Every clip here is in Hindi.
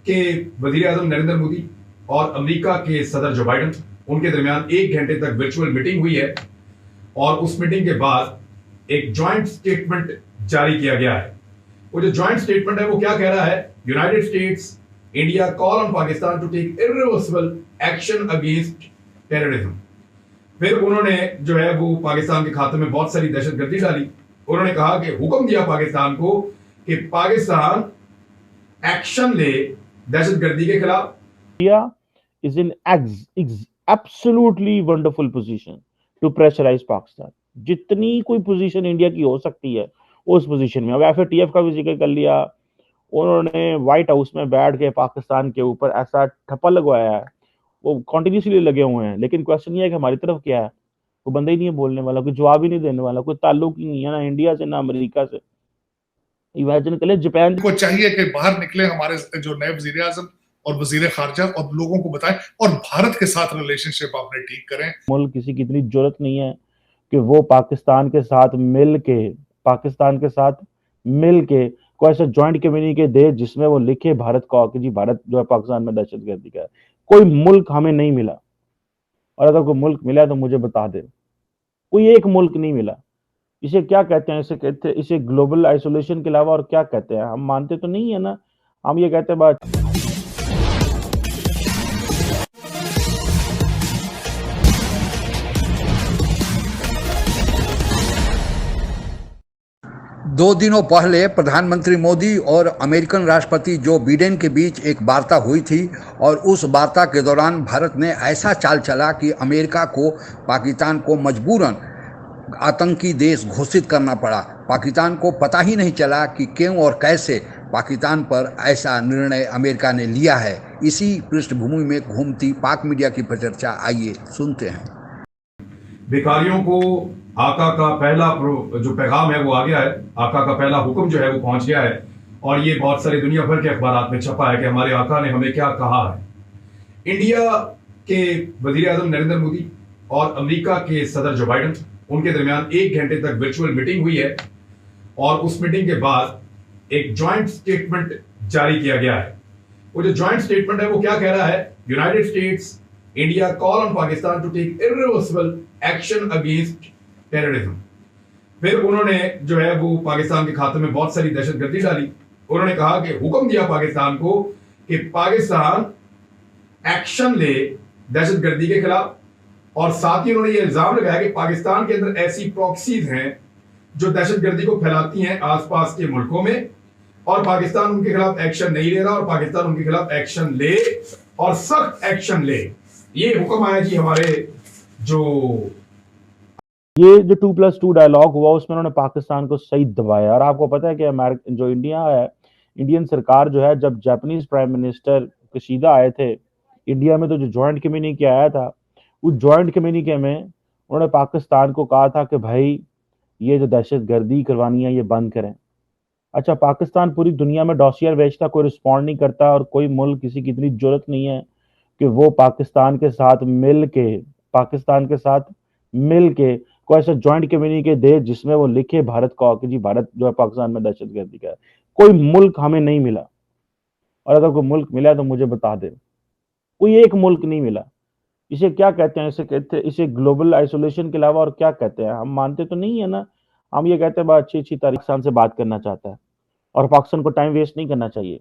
के वजीर आजम नरेंद्र मोदी और अमेरिका के सदर जो बाइडन, उनके दरमियान 1 घंटे तक वर्चुअल मीटिंग हुई है और उस मीटिंग के बाद एक ज्वाइंट स्टेटमेंट जारी किया गया है। वो जो ज्वाइंट स्टेटमेंट है वो क्या कह रहा है? United States India call on Pakistan to take irreversible action against terrorism. फिर उन्होंने जो है वो पाकिस्तान के खाते में बहुत सारी दहशतगर्दी डाली। उन्होंने कहा कि हुक्म दिया पाकिस्तान को कि पाकिस्तान एक्शन ले दहशतगर्दी के खिलाफ। India is in absolutely wonderful position to pressurize Pakistan. जितनी कोई पोजीशन इंडिया की हो सकती है उस पोजीशन में। अब एफएटीएफ का भी जिक्र कर लिया, उन्होंने व्हाइट हाउस में बैठ के पाकिस्तान के ऊपर ऐसा ठप्पा लगवाया है, वो कॉन्टिन्यूसली लगे हुए हैं। लेकिन क्वेश्चन ये है कि हमारी तरफ क्या है? कोई बंदा ही नहीं है बोलने वाला, कोई जवाब ही नहीं देने वाला, कोई ताल्लुक ही नहीं है ना इंडिया से ना अमेरिका से। इमेजिन कर ले, जापान को चाहिए कि बाहर निकले हमारे जो नए वजीर आजम और वजीर खारजा और लोगों को बताएं और भारत के साथ रिलेशनशिप अपने ठीक करें। मुल्क किसी की इतनी जरूरत नहीं है कि वो पाकिस्तान के साथ मिल के कोई ऐसा ज्वाइंट कम्युनिके दे जिसमें वो लिखे भारत को कि जी भारत जो है पाकिस्तान में दहशतगर्दी का है। कोई मुल्क हमें नहीं मिला, और अगर कोई मुल्क मिला है तो मुझे बता दे। कोई एक मुल्क नहीं मिला। इसे क्या कहते हैं? इसे ग्लोबल आइसोलेशन के अलावा और क्या कहते हैं? हम मानते तो नहीं है ना, हम ये कहते हैं बात। दो दिनों पहले प्रधानमंत्री मोदी और अमेरिकन राष्ट्रपति जो बाइडेन के बीच एक वार्ता हुई थी, और उस वार्ता के दौरान भारत ने ऐसा चाल चला कि अमेरिका को पाकिस्तान को मजबूरन आतंकी देश घोषित करना पड़ा। पाकिस्तान को पता ही नहीं चला कि क्यों और कैसे पाकिस्तान पर ऐसा निर्णय अमेरिका ने लिया है। इसी पृष्ठभूमि में घूमती पाक मीडिया की परिचर्चा आइए सुनते हैं। भिखारियों को आका का पहला जो पैगाम है वो आ गया है। आका का पहला हुक्म जो है वो पहुंच गया है, और ये बहुत सारी दुनिया भर के अखबारात में छपा है कि हमारे आका ने हमें क्या कहा है। इंडिया के वजीर आजम नरेंद्र मोदी और अमेरिका के सदर जो बाइडन, उनके दरमियान 1 घंटे तक वर्चुअल मीटिंग हुई है और उस मीटिंग के बाद एक ज्वाइंट स्टेटमेंट जारी किया गया है। वो जो ज्वाइंट स्टेटमेंट है वो क्या कह रहा है? United States India call on Pakistan to take irreversible action against terrorism. फिर उन्होंने जो है वो पाकिस्तान के खाते में बहुत सारी दहशतगर्दी डाली। उन्होंने कहा कि हुक्म दिया पाकिस्तान को कि पाकिस्तान एक्शन ले दहशतगर्दी के खिलाफ, और साथ ही उन्होंने ये इल्जाम लगाया कि पाकिस्तान के अंदर ऐसी प्रॉक्सीज हैं जो दहशतगर्दी को फैलाती हैं आसपास के मुल्कों में, और पाकिस्तान उनके खिलाफ एक्शन नहीं ले रहा, और पाकिस्तान उनके खिलाफ एक्शन ले और सख्त एक्शन ले। ये हुक्म आया जी हमारे ये जो 2+2 डायलॉग हुआ उसमें उन्होंने पाकिस्तान को सही दबाया। और आपको पता है कि अमेरिका जो इंडिया है, इंडियन सरकार जो है, जब जापानीज प्राइम मिनिस्टर कशीदा आए थे इंडिया में, तो जो ज्वाइंट कम्युनिके आया था, उस ज्वाइंट कम्युनिके में उन्होंने पाकिस्तान को कहा था कि भाई ये जो दहशतगर्दी करवानी है ये बंद करें। अच्छा, पाकिस्तान पूरी दुनिया में डॉसियर बेचता, कोई रिस्पॉन्ड नहीं करता, और कोई मुल्क किसी की इतनी जरूरत नहीं है कि वो पाकिस्तान के साथ मिल के कोई ऐसा ज्वाइंट कम्युनिके दे जिसमें वो लिखे भारत को कि जी भारत जो है पाकिस्तान में दहशतगर्दी का है। कोई मुल्क हमें नहीं मिला, और अगर कोई मुल्क मिला है तो मुझे बता दे। कोई एक मुल्क नहीं मिला। इसे क्या कहते हैं? इसे ग्लोबल आइसोलेशन के अलावा और क्या कहते हैं? हम मानते तो नहीं है ना, हम ये कहते हैं बात अच्छी पाकिस्तान से बात करना चाहता है, और पाकिस्तान को टाइम वेस्ट नहीं करना चाहिए।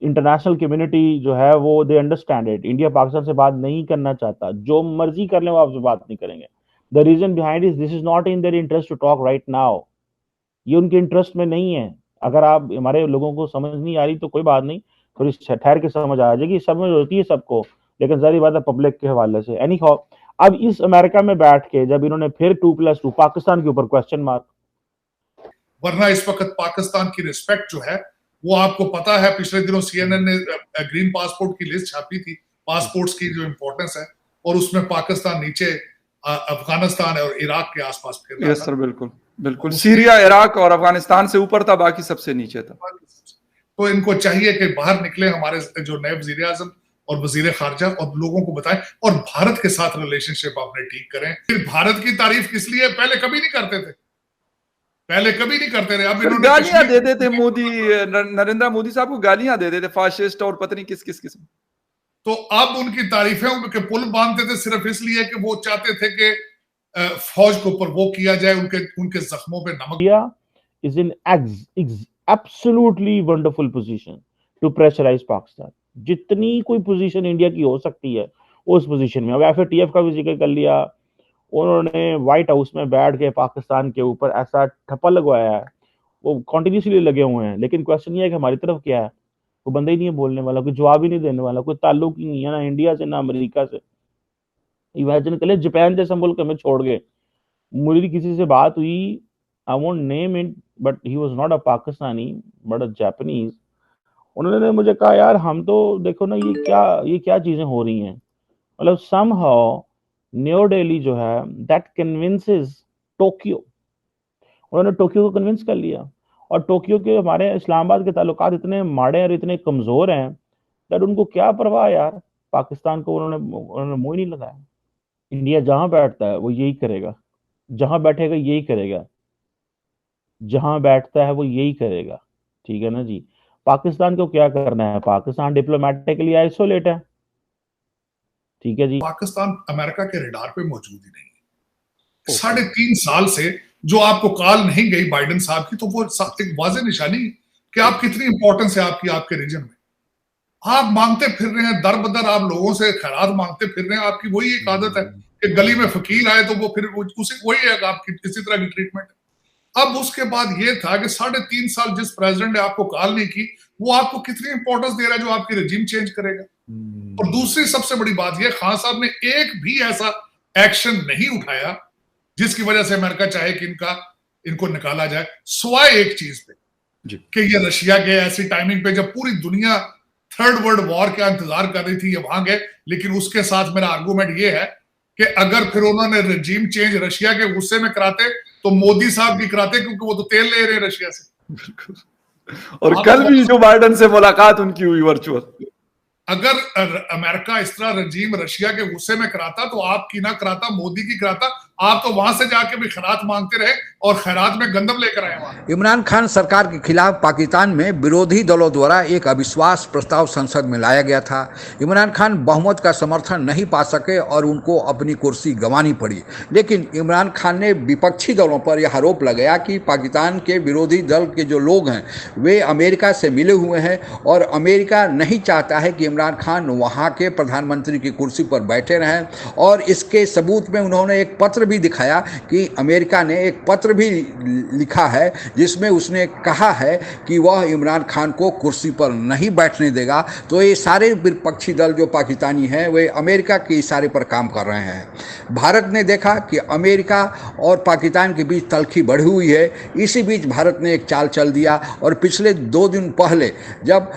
इंटरनेशनल कम्युनिटी जो है वो they understand it. India Pakistan से बात नहीं करना चाहता, जो मर्जी कर ले वो आपसे बात नहीं करेंगे। The reason behind is this is not in their interest to talk right now. ये उनके इंटरेस्ट में नहीं है। अगर आप हमारे लोगों को समझ नहीं आ रही तो कोई बात नहीं, थोड़ी ठहर के समझ आ जाएगी। समझ होती है सबको, लेकिन जारी बात है पब्लिक के हवाले से। एनी हाउ, अब इस अमेरिका में बैठ के जब इन्होंने फिर 2+2 पाकिस्तान के ऊपर क्वेश्चन मार्क, वरना इस वक्त पाकिस्तान की रिस्पेक्ट जो है वो आपको पता है, पिछले दिनों CNN ने ग्रीन पासपोर्ट की लिस्ट छापी थी, पासपोर्ट्स की जो इंपॉर्टेंस है, और उसमें पाकिस्तान नीचे अफगानिस्तान और इराक के आसपास फिर रहा। यस सर, बिल्कुल बिल्कुल। सीरिया, इराक और अफगानिस्तान से ऊपर था, बाकी सबसे नीचे था। तो इनको चाहिए कि बाहर निकले हमारे जो नए वजीर आजम और वजीर खारजा और लोगों को बताएं और भारत के साथ रिलेशनशिप अपने ठीक करें। फिर भारत की तारीफ किस लिए पहले कभी नहीं करते थे। पहले कभी नहीं करते रहे। अब फिर इन्होंने गालियां दे कश्मीर देते मोदी, नरेंद्र मोदी साहब को गालियां दे देते फाशिस्ट और पता नहीं किस किस किस्म। तो अब उनकी तारीफें के पुल बांधते थे सिर्फ इसलिए कि वो चाहते थे कि फौज के ऊपर वो किया जाए, उनके जख्मों पे नमक। India is in absolutely wonderful position to pressurize Pakistan. जितनी कोई पोजीशन इंडिया की हो सकती है उस पोजीशन में। अब एफएटीएफ का भी जिक्र कर लिया, उन्होंने व्हाइट हाउस में बैठ के पाकिस्तान के ऊपर ऐसा ठप्पा लगवाया है, वो कॉन्टिन्यूसली लगे हुए हैं। लेकिन क्वेश्चन ये है कि हमारी तरफ क्या है, कोई बंदा ही नहीं है बोलने वाला, कोई जवाब ही नहीं देने वाला, कोई ताल्लुक ही नहीं है ना इंडिया से ना अमेरिका से। इमेजिन कर ले जापान जैसा मुल्क हमें छोड़ गए। मेरी किसी से बात हुई, I won't name it, but he was not a Pakistani but a Japanese. उन्होंने मुझे कहा यार हम तो देखो ना ये क्या चीजें हो रही हैं। मतलब समहाउ न्यू दिल्ली जो है दैट कन्विंसेस टोक्यो, उन्होंने टोक्यो को कन्विंस कर लिया। और टोक्यो के हमारे इस्लामाबाद के ताल्लुकात इतने माड़े और इतने कमजोर हैं दैट उनको क्या परवाह यार, पाकिस्तान को उन्होंने मुंह नहीं लगाया। इंडिया जहां बैठता है वो यही करेगा, जहां बैठेगा यही करेगा, जहां बैठता है वो यही करेगा। ठीक है ना जी। पाकिस्तान को क्या करना है, पाकिस्तान डिप्लोमेटिकली आइसोलेट है। ठीक है जी। पाकिस्तान अमेरिका के रडार पे मौजूद ही नहीं है। 3.5 साल से जो आपको कॉल नहीं गई बाइडेन साहब की, तो वो एक वाज़ेह निशानी कि आप कितनी इंपॉर्टेंस है आपके रीजन में। आप मांगते फिर रहे हैं दर बदर, आप लोगों से खैरात मांगते फिर रहे हैं। आपकी वही एक आदत है कि गली में फकीर आए तो वो फिर उसे वही है आपकी इसी तरह की ट्रीटमेंट। अब उसके बाद ये था कि 3.5 साल जिस प्रेसिडेंट ने आपको कॉल नहीं की, वो आपको कितनी इंपॉर्टेंस दे रहा है जो आपकी रजीम चेंज करेगा। और दूसरी सबसे बड़ी बात यह, खान साहब ने एक भी ऐसा एक्शन नहीं उठाया जिसकी वजह से अमेरिका चाहे कि इनको निकाला जाए, सिवाय एक चीज पे कि ये रशिया गए ऐसी टाइमिंग पे जब पूरी दुनिया थर्ड वर्ल्ड वॉर का इंतजार कर रही थी, ये वहां गए। लेकिन उसके साथ मेरा आर्गूमेंट ये है कि अगर फिर उन्होंने रजीम चेंज रशिया के गुस्से में कराते तो मोदी साहब की कराते, क्योंकि वो तो तेल ले रहे हैं रशिया से। बिल्कुल। और कल भी जो बाइडेन से मुलाकात उनकी हुई वर्चुअल। अगर अमेरिका इस तरह रजीम रशिया के गुस्से में कराता तो आपकी ना कराता, मोदी की कराता। आप तो वहां से जाके भी खैरात मांगते रहे और खैरात में गंदम लेकर आए वहां। इमरान खान सरकार के खिलाफ पाकिस्तान में विरोधी दलों द्वारा एक अविश्वास प्रस्ताव संसद में लाया गया था। इमरान खान बहुमत का समर्थन नहीं पा सके और उनको अपनी कुर्सी गंवानी पड़ी। लेकिन इमरान खान ने विपक्षी दलों पर यह आरोप लगाया कि पाकिस्तान के विरोधी दल के जो लोग हैं वे अमेरिका से मिले हुए हैं और अमेरिका नहीं चाहता है कि इमरान खान वहाँ के प्रधानमंत्री की कुर्सी पर बैठे रहें। और इसके सबूत में उन्होंने एक पत्र भी दिखाया कि अमेरिका ने एक पत्र भी लिखा है जिसमें उसने कहा है कि वह इमरान खान को कुर्सी पर नहीं बैठने देगा। तो ये सारे विपक्षी दल जो पाकिस्तानी हैं वे अमेरिका के इशारे पर काम कर रहे हैं। भारत ने देखा कि अमेरिका और पाकिस्तान के बीच तल्खी बढ़ी हुई है। इसी बीच भारत ने एक चाल चल दिया और पिछले 2 दिन पहले जब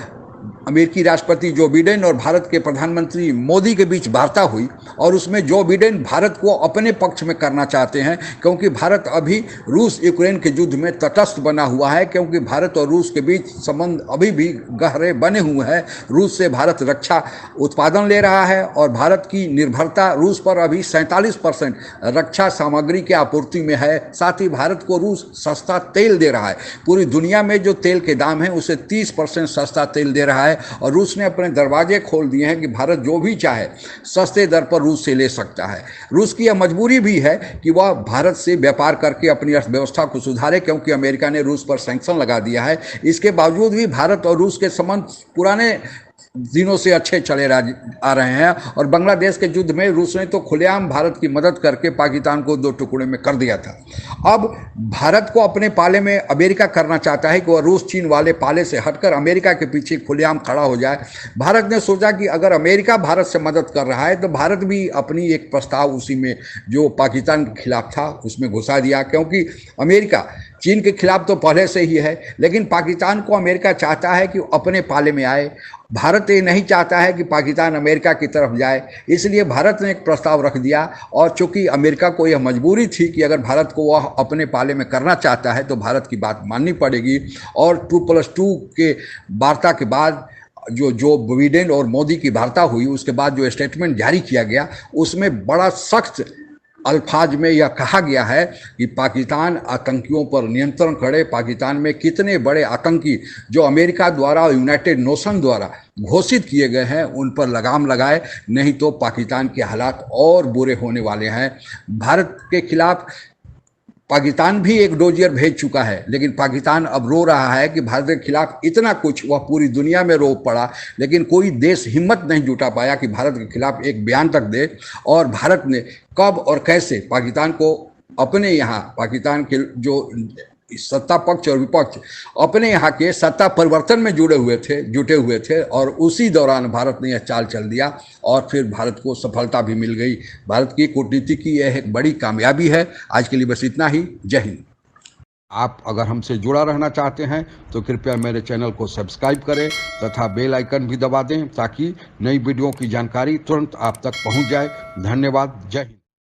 अमेरिकी राष्ट्रपति जो बिडेन और भारत के प्रधानमंत्री मोदी के बीच वार्ता हुई और उसमें जो बिडेन भारत को अपने पक्ष में करना चाहते हैं, क्योंकि भारत अभी रूस यूक्रेन के युद्ध में तटस्थ बना हुआ है, क्योंकि भारत और रूस के बीच संबंध अभी भी गहरे बने हुए हैं। रूस से भारत रक्षा उत्पादन ले रहा है और भारत की निर्भरता रूस पर अभी 47% रक्षा सामग्री की आपूर्ति में है। साथ ही भारत को रूस सस्ता तेल दे रहा है। पूरी दुनिया में जो तेल के दाम है उसे 30% सस्ता तेल दे रहा है और रूस ने अपने दरवाजे खोल दिए हैं कि भारत जो भी चाहे सस्ते दर पर रूस से ले सकता है। रूस की यह मजबूरी भी है कि वह भारत से व्यापार करके अपनी अर्थव्यवस्था को सुधारे, क्योंकि अमेरिका ने रूस पर सैंक्शन लगा दिया है। इसके बावजूद भी भारत और रूस के संबंध पुराने दिनों से अच्छे चले आ रहे हैं और बांग्लादेश के युद्ध में रूस ने तो खुलेआम भारत की मदद करके पाकिस्तान को 2 टुकड़े में कर दिया था। अब भारत को अपने पाले में अमेरिका करना चाहता है कि वह रूस चीन वाले पाले से हटकर अमेरिका के पीछे खुलेआम खड़ा हो जाए। भारत ने सोचा कि अगर अमेरिका भारत से मदद कर रहा है तो भारत भी अपनी एक प्रस्ताव उसी में जो पाकिस्तान के खिलाफ था उसमें घुसा दिया, क्योंकि अमेरिका चीन के खिलाफ तो पहले से ही है, लेकिन पाकिस्तान को अमेरिका चाहता है कि अपने पाले में आए। भारत ये नहीं चाहता है कि पाकिस्तान अमेरिका की तरफ जाए, इसलिए भारत ने एक प्रस्ताव रख दिया। और चूंकि अमेरिका को यह मजबूरी थी कि अगर भारत को वह अपने पाले में करना चाहता है तो भारत की बात माननी पड़ेगी। और 2+2 के वार्ता के बाद जो बिडेन और मोदी की वार्ता हुई उसके बाद जो स्टेटमेंट जारी किया गया उसमें बड़ा सख्त अल्फाज में यह कहा गया है कि पाकिस्तान आतंकियों पर नियंत्रण करे, पाकिस्तान में कितने बड़े आतंकी जो अमेरिका द्वारा, यूनाइटेड नेशन द्वारा घोषित किए गए हैं उन पर लगाम लगाए, नहीं तो पाकिस्तान के हालात और बुरे होने वाले हैं। भारत के खिलाफ पाकिस्तान भी एक डोजियर भेज चुका है, लेकिन पाकिस्तान अब रो रहा है कि भारत के खिलाफ इतना कुछ वह पूरी दुनिया में रो पड़ा, लेकिन कोई देश हिम्मत नहीं जुटा पाया कि भारत के खिलाफ एक बयान तक दे। और भारत ने कब और कैसे पाकिस्तान को अपने यहाँ, पाकिस्तान के जो सत्ता पक्ष और विपक्ष अपने यहाँ के सत्ता परिवर्तन में जुटे हुए थे और उसी दौरान भारत ने यह चाल चल दिया और फिर भारत को सफलता भी मिल गई। भारत की कूटनीति की यह एक बड़ी कामयाबी है। आज के लिए बस इतना ही। जय हिंद। आप अगर हमसे जुड़ा रहना चाहते हैं तो कृपया मेरे चैनल को सब्सक्राइब करें तथा बेल आइकन भी दबा दें ताकि नई वीडियो की जानकारी तुरंत आप तक पहुंच जाए। धन्यवाद। जय हिंद।